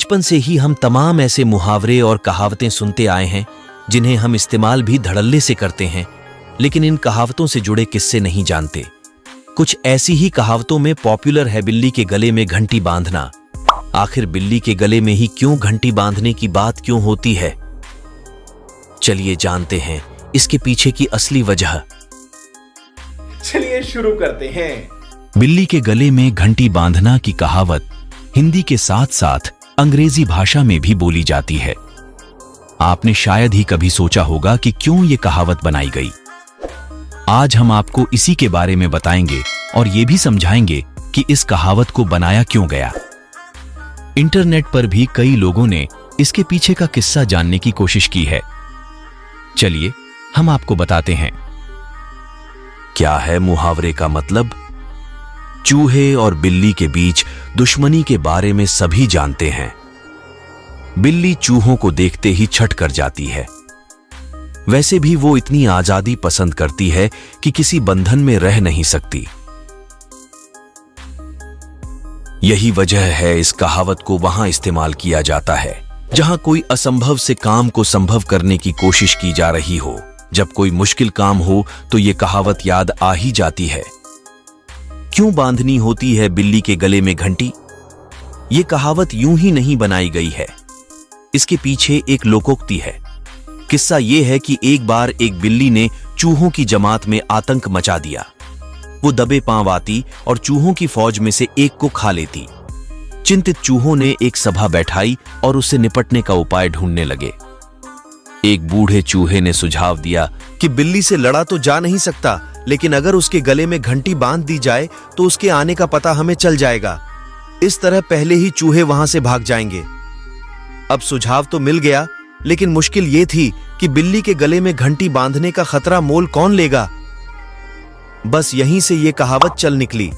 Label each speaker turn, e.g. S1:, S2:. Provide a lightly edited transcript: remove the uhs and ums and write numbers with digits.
S1: बचपन से ही हम तमाम ऐसे मुहावरे और कहावतें सुनते आए हैं जिन्हें हम इस्तेमाल भी धड़ल्ले से करते हैं, लेकिन इन कहावतों से जुड़े किस्से नहीं जानते। कुछ ऐसी ही कहावतों में पॉपुलर है बिल्ली के गले में घंटी बांधना। आखिर बिल्ली के गले में ही क्यों घंटी बांधने की बात क्यों होती है? चलिए जानते हैं इसके पीछे की असली वजह।
S2: चलिए शुरू करते हैं।
S1: बिल्ली के गले में घंटी बांधना की कहावत हिंदी के साथ साथ अंग्रेजी भाषा में भी बोली जाती है। आपने शायद ही कभी सोचा होगा कि क्यों ये कहावत बनाई गई। आज हम आपको इसी के बारे में बताएंगे और ये भी समझाएंगे कि इस कहावत को बनाया क्यों गया। इंटरनेट पर भी कई लोगों ने इसके पीछे का किस्सा जानने की कोशिश की है। चलिए हम आपको बताते हैं। क्या है मुहावरे का मतलब? चूहे और बिल्ली के बीच दुश्मनी के बारे में सभी जानते हैं। बिल्ली चूहों को देखते ही छट कर जाती है। वैसे भी वो इतनी आजादी पसंद करती है कि किसी बंधन में रह नहीं सकती। यही वजह है इस कहावत को वहां इस्तेमाल किया जाता है जहां कोई असंभव से काम को संभव करने की कोशिश की जा रही हो। जब कोई मुश्किल काम हो तो ये कहावत याद आ ही जाती है। क्यों बांधनी होती है बिल्ली के गले में घंटी? ये कहावत यूं ही नहीं बनाई गई है। इसके पीछे एक लोकोक्ति है। किस्सा ये है कि एक बार एक बिल्ली ने चूहों की जमात में आतंक मचा दिया। वो दबे पांव आती और चूहों की फौज में से एक को खा लेती। चिंतित चूहों ने एक सभा बैठाई और उससे निपटने का उपाय ढूंढने लगे। एक बूढ़े चूहे ने सुझाव दिया कि बिल्ली से लड़ा तो जा नहीं सकता, लेकिन अगर उसके गले में घंटी बांध दी जाए तो उसके आने का पता हमें चल जाएगा। इस तरह पहले ही चूहे वहां से भाग जाएंगे। अब सुझाव तो मिल गया, लेकिन मुश्किल ये थी कि बिल्ली के गले में घंटी बांधने का खतरा मोल कौन लेगा। बस यहीं से ये कहावत चल निकली।